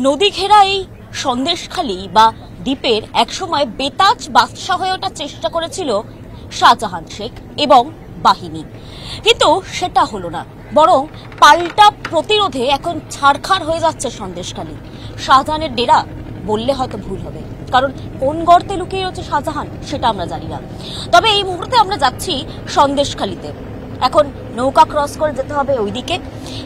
নদী ঘেরা এই সন্দেশখালী বা দ্বীপের একসময় বেতাজ বাদশা হয়ে ওঠার চেষ্টা করেছিল শাহজাহান শেখ এবং বাহিনী, কিন্তু সেটা হলো না, বরং পাল্টা প্রতিরোধে এখন ছারখার হয়ে যাচ্ছে সন্দেশখালী। শাহজাহানের ডেরা বললে হয়তো ভুল হবে, কারণ কোন গর্তে লুকিয়ে রয়েছে শাহজাহান সেটা আমরা জানি না। তবে এই মুহূর্তে আমরা যাচ্ছি সন্দেশখালীতে। এখন নৌকা ক্রস করে যেতে হবে ওইদিকে,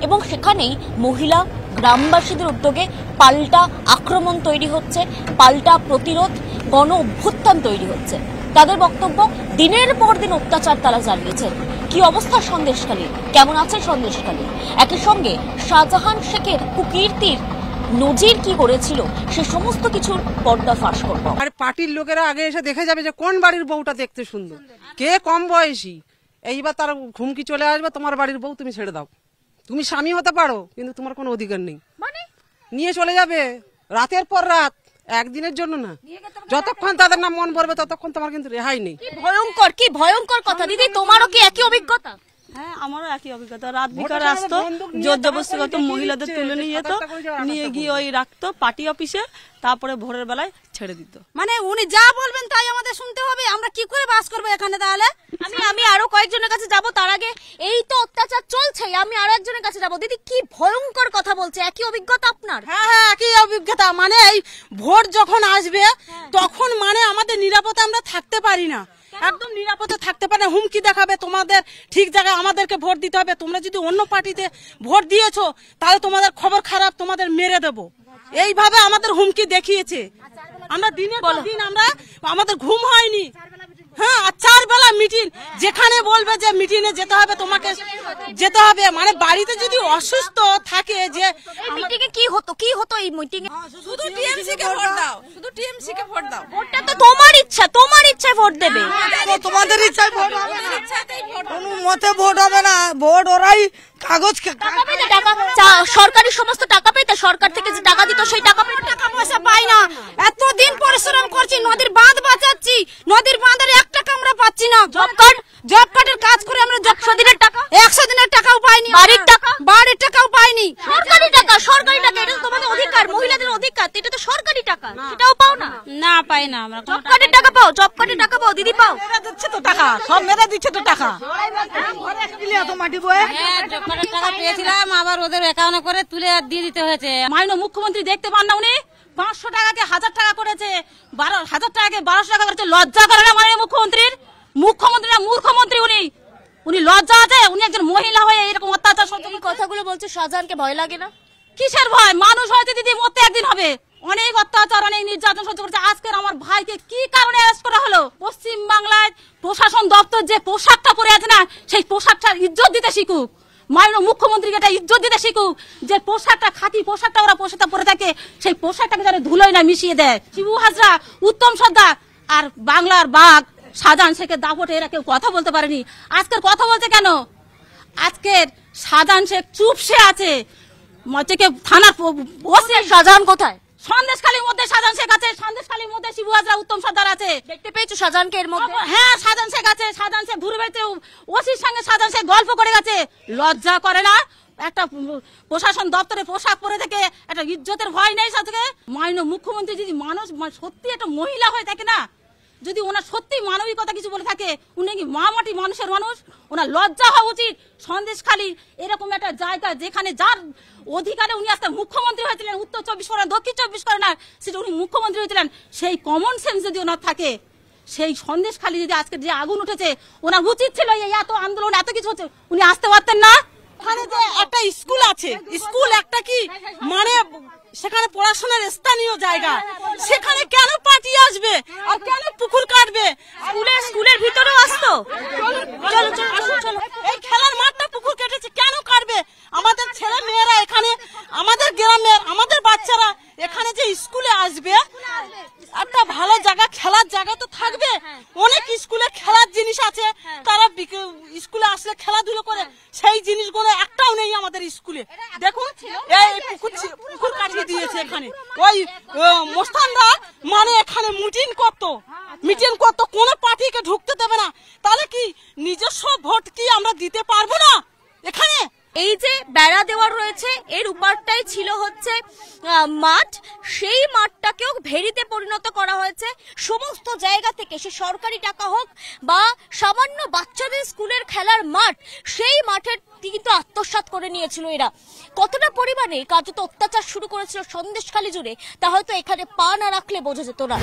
এবং সেখানেই মহিলা গ্রামবাসীদের উদ্যোগে পাল্টা আক্রমণ তৈরি হচ্ছে, পাল্টা প্রতিরোধ, গণ অভ্যুত্থান তৈরি হচ্ছে। তাদের বক্তব্য, দিনের পর দিন অত্যাচার তারা চালিয়েছেন। কি অবস্থা সন্দেশখালীর, কেমন আছে সন্দেশখালী, একই সঙ্গে শাহজাহান শেখের কুকীর্তির নজির কি করেছিল সে সমস্ত কিছুর পর্দা ফাঁস করব। আর পার্টির লোকেরা আগে এসে দেখে যাবে যে কোন বাড়ির বউটা দেখতে সুন্দর, কে কম বয়সী। এইবার তার ঘুমকি চলে আসবে, তোমার বাড়ির বউ তুমি ছেড়ে দাও, তুমি স্বামী হতে পারো কিন্তু তোমার কোনো অধিকার নেই, মানে নিয়ে চলে যাবে রাতের পর রাত, একদিনের জন্য না, যতক্ষণ তাদের না মন ভরবে ততক্ষণ তোমার কিন্তু রেহাই নেই। কি ভয়ঙ্কর কথা। দিদি, তোমারও কি একই অভিজ্ঞতা? হ্যাঁ, আমারও একই অভিজ্ঞতা। রাত বিকালে আসতো, জোর জবরদস্তি করতো, মহিলাদের তুলে নিয়ে যেত, নিয়ে গিয়ে ওই রাখতো পার্টি অফিসে, তারপরে ভোরের বেলায় ছেড়ে দিত। মানে উনি যা বলবেন তাই আমাদের শুনতে হবে, আমরা কি করে বাস করবো এখানে? তাহলে আমি আরো কয়েকজনের কাছে যাব, তার আগে এই তো অত্যাচার চলছে, আমি আরো একজনের কাছে যাব। দিদি, কি ভয়ঙ্কর কথা বলছে, একই অভিজ্ঞতা আপনার? হ্যাঁ হ্যাঁ, একই অভিজ্ঞতা। মানে এই ভোট যখন আসবে তখন মানে আমাদের নিরাপদে আমরা থাকতে পারি না, একদম নিরাপদে থাকতে পারে না। হুমকি দেখাবে, তোমাদের ঠিক জায়গায় আমাদেরকে ভোট দিতে হবে, তোমরা যদি অন্য পার্টিতে ভোট দিয়েছো তাহলে তোমাদের খবর খারাপ, তোমাদের মেরে দেবো, এইভাবে আমাদের হুমকি দেখিয়েছে। আমরা দিনের পর দিন আমাদের ঘুম হয়নি। হ্যাঁ, আর 4 বেলা মিটিং, যেখানে বলবে যে মিটিংয়ে যেতে হবে, তোমাকে যেতে হবে। মানে বাড়িতে যদি অসুস্থ থাকে, যে মিটিংয়ে কি হতো এই মিটিংয়ে? শুধু টিএমসি কে ভোট দাও, শুধু টিএমসি কে ভোট দাও। ভোটটা তো তোমার ইচ্ছা, তোমার ইচ্ছায় ভোট দেবে। তোমাদের ইচ্ছায় ভোট হবে, কোনো মতে ভোট হবে না, ভোট ওরাই কাগজ সরকারি সমস্ত টাকা পেতে, সরকার থেকে যে টাকা দিত সেই টাকা পয়সা পাই না। এতদিন পরিশ্রম করছি, নদীর বাঁধ বাঁচাচ্ছি, নদীর বাঁধের 1 টাকা আমরা পাচ্ছি না। জব কার্ডের কাজ করে আমরা 100 দিনের টাকাও পাইনি, বাড়ির টাকাও পাইনি। সরকারি টাকা, এটা তো তোমাদের অধিকার, মহিলাদের অধিকার, এটা তো সরকারি টাকা, সেটাও পাও না? না, পাই না আমরা। জব কার্ডের টাকা পাও, দিদি পাও? দিচ্ছে তো টাকা, সব মেরে দিচ্ছে তো টাকা। মাটি বয়ে জব কার্ডের টাকা পেয়েছিলাম, আবার ওদের অ্যাকাউন্টে করে তুলে দিয়ে দিতে হয়েছে। মাননীয় মুখ্যমন্ত্রী দেখতে পান না, উনি 500 টাকাকে 1000 টাকা করেছে, 1000 টাকাকে 1200 টাকা করেছে। লজ্জা করে না মাননীয় মুখ্যমন্ত্রী না মূর্খমন্ত্রী উনি লজ্জা আছে? উনি একজন মহিলা হয়ে এরকম অত্যাচার সহ্য। কথাগুলো বলছে, শাহজাহানকে ভয় লাগে না? কিসের ভয়? মানুষ হয়তো দিদি মরতে একদিন হবে। অনেক অত্যাচার, অনেক নির্যাতন সহ্য করছে। আজকের আমার ভাইকে কি কারণে অ্যারেস্ট করা হলো? পশ্চিম বাংলায় প্রশাসন দপ্তর যে পোশাকটা পরে আছে না, সেই পোশাকটার ইজ্জত দিতে শিখুক। মাননীয় মুখ্যমন্ত্রীকে একটা ইজ্জত দিতে শিখুক, যে পোশাকটা, খাঁটি পোশাকটা ওরা পোশাকটা পরে থাকে, সেই পোশাকটাকে যেন ধুলোয় না মিশিয়ে দেয়। শিবু হাজরা, উত্তম সর্দার আর বাংলার বাঘ শাহজাহান শেখের দাপটে এরা কেউ কথা বলতে পারেনি। আজকের কথা বলছে কেন? আজকের শাহজাহান শেখ চুপসে আছে। থানার শাহজাহান কোথায়? সন্দেশখালীর মধ্যে শাহজাহান শেখ আছে, সন্দেশখালীর মধ্যে শিবু হাজরা, উত্তম সর্দার আছে। দেখতে পেয়েছো শাহজাহানকে এর মধ্যে? হ্যাঁ, শাহজাহান শেখ আছে। শাহজাহান শেখ ঘুরে বেড়াতে, ওসির সঙ্গে শাহজাহান শেখ গল্প করে গেছে। লজ্জা করে না? একটা প্রশাসন দপ্তরে পোশাক পরে থেকে একটা ইজ্জতের ভয় নেই সাথে? মাননীয় মুখ্যমন্ত্রী যদি মানুষ সত্যি একটা মহিলা হয়ে থাকে না, যদি ওনার সত্যি মানবিকতা কিছু বলে থাকে, উনি কি মাটি মানুষের মানুষ, ওনার লজ্জা হওয়া উচিত। সন্দেশখালী এরকম একটা জায়গা যেখানে যার অধিকারে উনি আজকে মুখ্যমন্ত্রী হয়েছিলেন, উত্তর 24 পরগনা, দক্ষিণ 24 পরগনা, সেটা উনি মুখ্যমন্ত্রী হয়েছিলেন, সেই কমন সেন্স যদি ওনার থাকে, সেই সন্দেশখালী যদি আজকে যে আগুন উঠেছে, ওনার উচিত ছিল এই এত আন্দোলন, এত কিছু হচ্ছে, উনি আসতে পারতেন না? ওখানে যে একটা স্কুল আছে, স্কুল একটা কি মানে সেখানে পড়াশোনার স্থানীয় জায়গা, সেখানে কেন পার্টি আসবে আর কেন পুকুর কাটবে? স্কুলের ভিতরেও আসতো। চলো, এই খেলার মাঠটা পুকুর কেটেছে, কেন কাটবে? আমাদের ছেলে মেয়েরা এখানে, আমাদের গ্রামের আমাদের বাচ্চারা এখানে যে স্কুলে আসবে, একটা ভালো জায়গা, খেলার জায়গা তো থাকবে। অনেক স্কুলে খেলার জিনিস আছে, তারা স্কুলে আসলে খেলাধুলো করে, সেই জিনিসগুলো একটাও নেই আমাদের স্কুলে। দেখুন, এই পুকুর কাটিয়ে দিয়েছে এখানে। ওই মোস্তানরা মানে এখানে মিটিং করতো, কোনো পার্টিকে ঢুকতে দেবে না। তাহলে কি নিজস্ব ভোট কি আমরা দিতে পারবো না এখানে? এই যে বেড়া দেওয়া রয়েছে এর উপারটাই ছিল হচ্ছে মাঠ, সেই মাঠটাকেও ভেরিতে পরিণত করা হয়েছে। সমস্ত জায়গা থেকে, সে সরকারি টাকা হোক বা সামান্য বাচ্চাদের স্কুলের খেলার মাঠ, সেই মাঠের কিন্তু আত্মসাৎ করে নিয়েছিল এরা। কতটা পরিমাণে কার্যত অত্যাচার শুরু করেছিল সন্দেশখালী জুড়ে তা হয়তো এখানে পা না রাখলে বোঝা যেত না।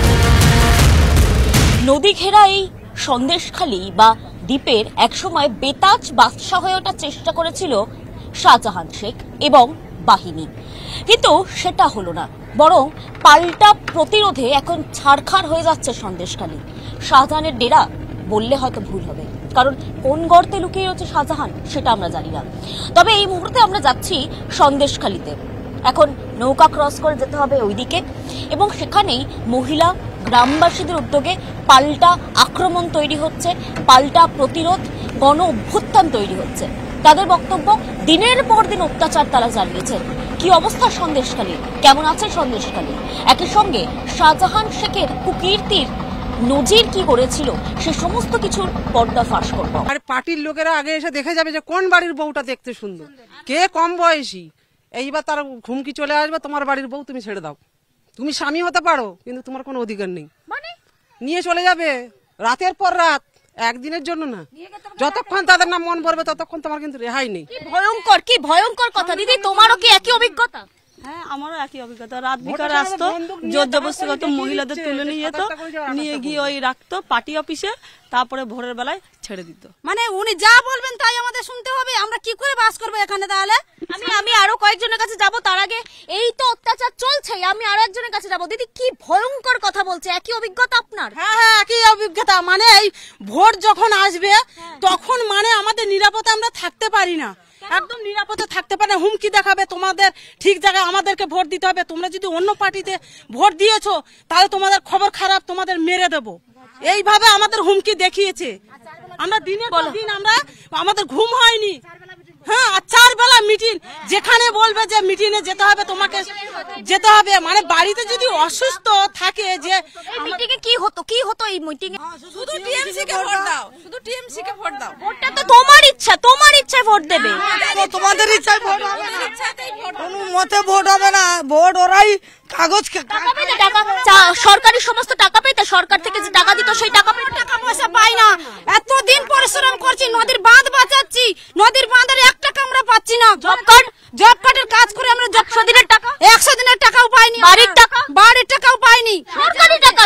নদী ঘেরা এই সন্দেশখালী বা দ্বীপের একসময় বেতাজ বাদশা হয়ে ওঠার চেষ্টা করেছিল শাহজাহান শেখ এবং বাহিনী, কিন্তু সেটা হলো না, বরং পাল্টা প্রতিরোধে এখন ছারখার হয়ে যাচ্ছে সন্দেশখালী। শাহজাহানের ডেরা বললে হয়তো ভুল হবে, কারণ কোন গর্তে লুকিয়ে রয়েছে শাহজাহান সেটা আমরা জানি না। তবে এই মুহূর্তে আমরা যাচ্ছি সন্দেশখালীতে। এখন নৌকা ক্রস করে যেতে হবে ওইদিকে, এবং সেখানেই মহিলা গ্রামবাসীদের উদ্যোগে পাল্টা আক্রমণ তৈরি হচ্ছে, পাল্টা প্রতিরোধ, গণ অভ্যুত্থান তৈরি হচ্ছে। তাদের বক্তব্য, দিনের পর দিন অত্যাচার তারা চালিয়েছেন। কি অবস্থা সন্দেশখালী, কেমন আছে সন্দেশখালী, একই সঙ্গে শাহজাহান শেখের কুকীর্তির নজির কি করেছিল সে সমস্ত কিছুর পর্দা ফাঁস করবো। আর পার্টির লোকেরা আগে এসে দেখে যাবে যে কোন বাড়ির বউটা দেখতে সুন্দর, কে কম বয়সী। এইবার তার ঘুমকি চলে আসবে, তোমার বাড়ির বউ তুমি ছেড়ে দাও, তুমি স্বামী হতে পারো কিন্তু তোমার কোনো অধিকার নেই, নিয়ে চলে যাবে রাতের পর রাত, একদিনের জন্য না। যতক্ষণ তাদের নাম মন ভরবে ততক্ষণ তোমার কিন্তু রেহাই নেই। কি ভয়ঙ্কর কথা। দিদি, তোমারও কি একই অভিজ্ঞতা? হ্যাঁ, আমারও একই অভিজ্ঞতা। রাত বিকালে আসতো, জোর জবরদস্তি করতো, মহিলাদের তুলে নিয়ে যেত, নিয়ে গিয়ে ওই রাখতো পার্টি অফিসে, তারপরে ভোরের বেলায় ছেড়ে দিত। মানে উনি যা বলবেন তাই আমাদের শুনতে হবে, আমরা কি করে বাস করবো এখানে? তাহলে আমি আরো কয়েকজনের কাছে যাব, তার আগে এই তো অত্যাচার চলছে, আমি আরো একজনের কাছে যাব। দিদি, কি ভয়ঙ্কর কথা বলছে, একই অভিজ্ঞতা আপনার? হ্যাঁ হ্যাঁ, একই অভিজ্ঞতা। মানে এই ভোট যখন আসবে তখন মানে আমাদের নিরাপদে আমরা থাকতে পারি না, একদম নিরাপদে থাকতে পারে না। হুমকি দেখাবে, তোমাদের ঠিক জায়গায় আমাদেরকে ভোট দিতে হবে, তোমরা যদি অন্য পার্টিতে ভোট দিয়েছো তাহলে তোমাদের খবর খারাপ, তোমাদের মেরে দেবো, এইভাবে আমাদের হুমকি দেখিয়েছে। আমরা দিনের পর দিন আমাদের ঘুম হয়নি। হ্যাঁ, আর 4 বেলা মিটিং, যেখানে বলবে যে মিটিং এ যেতে হবে, তোমাকে যেতে হবে। মানে বাড়িতে যদি অসুস্থ থাকে, যে মিটিং এ কি হতো এই মিটিং এ? শুধু টিএমসি কে ভোট দাও, শুধু টিএমসি কে ভোট দাও। ভোটটা তো তোমার ইচ্ছায় ভোট দেবে। তোমাদের ইচ্ছায় ভোট হবে, কোনো মতে ভোট হবে না, ভোট ওরাই কাগজ সরকারি সমস্ত টাকা পেতে, সরকার থেকে যে টাকা দিত সেই টাকা পেতে। টাকা পয়সা পাই না, এতদিন পরিশ্রম করছি, নদীর বাঁধ বাঁচাচ্ছি, নদীর বাঁধের 1 টাকা আমরা পাচ্ছি না। জব কার্ডের কাজ করে আমরা 100 দিনের টাকাও পাইনি, বাড়ির টাকাও পাইনি। সরকারি টাকা,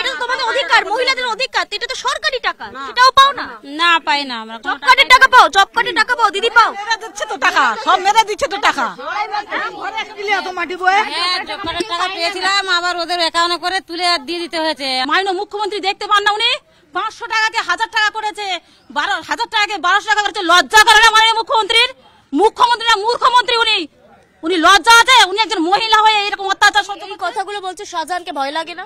এটা তো তোমাদের অধিকার, মহিলাদের অধিকার, এটা তো সরকারি টাকা, সেটাও পাও না? না, পাই না আমরা। জব কার্ডের টাকা পাও, দিদি পাও? দিচ্ছে তো টাকা, সব মেয়েরা দিচ্ছে তো টাকা। মাটি বয়ে টাকা পেয়েছিলাম, আবার ওদের অ্যাকাউন্টে করে তুলে দিয়ে দিতে হয়েছে। মাননীয় মুখ্যমন্ত্রী দেখতে পান না, উনি 500 টাকাকে 1000 টাকা করেছে, 1000 টাকাকে 1200 টাকা করেছে। লজ্জা করে না মাননীয় মুখ্যমন্ত্রী না মূর্খমন্ত্রী উনি লজ্জা আছে? উনি একজন মহিলা হয়ে এরকম অত্যাচার সহ্য করে কথাগুলো বলছে, শাহজাহানকে ভয় লাগে না?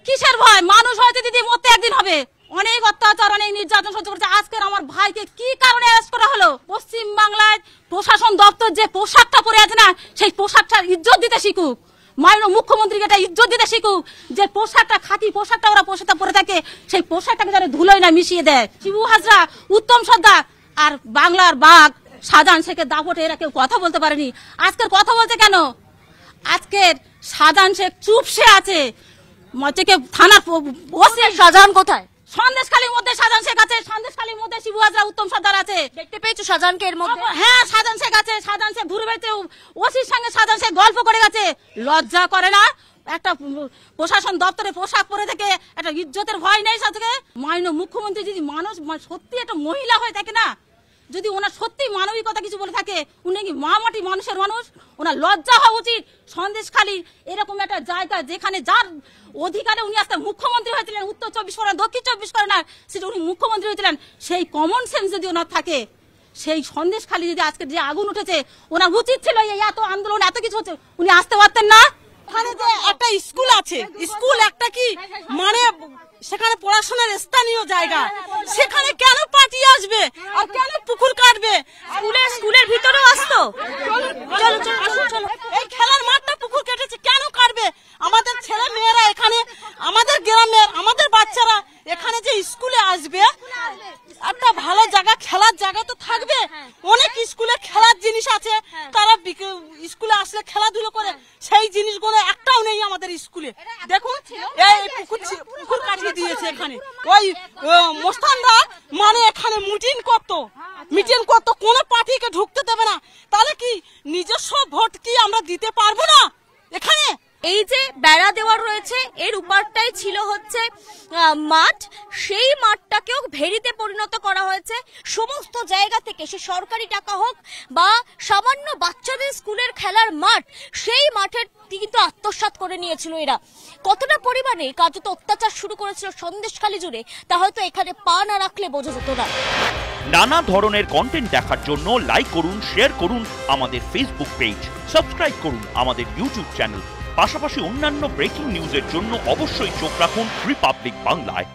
কিসের ভয়? মানুষ হয়তো দিদি মরতে একদিন হবে। অনেক অত্যাচার, অনেক নির্যাতন সহ্য করছে। আজকের আমার ভাইকে কি কারণে অ্যারেস্ট করা হলো? পশ্চিম বাংলায় প্রশাসন দপ্তর যে পোশাকটা পরে আছে না, সেই পোশাকটার ইজ্জত দিতে শিখুক। মাননীয় মুখ্যমন্ত্রীকে এটা ইজ্জত দিতে শিখুক, যে পোশাকটা, খাঁটি পোশাকটা ওরা পোশাকটা পরে থাকে, সেই পোশাকটাকে যেন ধুলোয় না মিশিয়ে দেয়। শিবু হাজরা, উত্তম সর্দার আর বাংলার বাঘ শাহজাহান শেখের দাপটে এরা কেউ কথা বলতে পারেনি। আজকের কথা বলছে কেন? আজকের শাহজাহান শেখ চুপসে আছে। থানার শাহজাহান কোথায়? সন্দেশখালীর মধ্যে শাহজাহান শেখ আছে, সন্দেশখালীর মধ্যে শিবু হাজরা, উত্তম সর্দার আছে। দেখতে পেয়েছো শাহজাহানকে এর মধ্যে? হ্যাঁ, শাহজাহান শেখ আছে। শাহজাহান শেখ ঘুরে বেড়াতে, ওসির সঙ্গে শাহজাহান শেখ গল্প করে গেছে। লজ্জা করে না? একটা প্রশাসন দপ্তরে পোশাক পরে থেকে একটা ইজ্জতের ভয় নেই সাথে। মাননীয় মুখ্যমন্ত্রী যদি মানুষ সত্যি একটা মহিলা হয়ে থাকে না, যদি ওনার সত্যি মানবিকতা কিছু বলে থাকে, উনি কি মাটি মানুষের মানুষ, ওনার লজ্জা হওয়া উচিত। সন্দেশখালী এরকম একটা জায়গা যেখানে যার অধিকারে উনি আজকে মুখ্যমন্ত্রী হয়েছিলেন, উত্তর 24 পরগনা, দক্ষিণ 24 পরগনা, সেটা উনি মুখ্যমন্ত্রী হয়েছিলেন, সেই কমন সেন্স যদি ওনার থাকে, সেই সন্দেশখালী যদি আজকে যে আগুন উঠেছে, ওনার উচিত ছিল এই এত আন্দোলন, এত কিছু হচ্ছে, উনি আসতে পারতেন না? ওখানে যে একটা স্কুল আছে, স্কুল একটা কি মানে সেখানে পড়াশোনার স্থানীয় জায়গা, সেখানে কেন পার্টি আসবে আর কেন পুকুর কাটবে? স্কুলের ভিতরেও আসতো। চলো, এই খেলার মাঠটা পুকুর কেটেছে, কেন কাটবে? আমাদের ছেলে মেয়েরা এখানে, আমাদের গ্রামের আমাদের বাচ্চারা এখানে যে স্কুলে আসবে, একটা ভালো জায়গা, খেলার জায়গা তো থাকবে। অনেক স্কুলে খেলার জিনিস খেলাধুলো করে সেই জিনিসগুলো একটাও নেই আমাদের স্কুলে। দেখুন এই পুকুর কাটিয়ে দিয়েছে এখানে, ওই মোস্তানরা মানে এখানে মিটিং করতো কোনো পার্টিকে ঢুকতে দেবে না। তাহলে কি নিজস্ব ভোট কি আমরা দিতে পারবো না এখানে? এই যে বেড়া দেওয়া রয়েছে এর উপারটাই ছিল হচ্ছে মাঠ, সেই মাঠটাকেও ভেরিতে পরিণত করা হয়েছে। সমস্ত জায়গা থেকে সে সরকারি টাকা হোক বা সামান্য বাচ্চাদের স্কুলের খেলার মাঠ, সেই মাঠের কিন্তু আত্মসাৎ করে নিয়েছিল এরা। কতটা পরিমাণে কার্যত অত্যাচার শুরু করেছিল সন্দেশখালী জুড়ে তা হয়তো এখানে পা না রাখলে বোঝা যেত না। নানা ধরনের কন্টেন্ট দেখার জন্য লাইক করুন, শেয়ার করুন আমাদের ফেসবুক পেজ, সাবস্ক্রাইব করুন আমাদের ইউটিউব চ্যানেল। পাশাপাশি অন্যান্য ব্রেকিং নিউজের জন্য অবশ্যই চোখ রাখুন রিপাবলিক বাংলায়।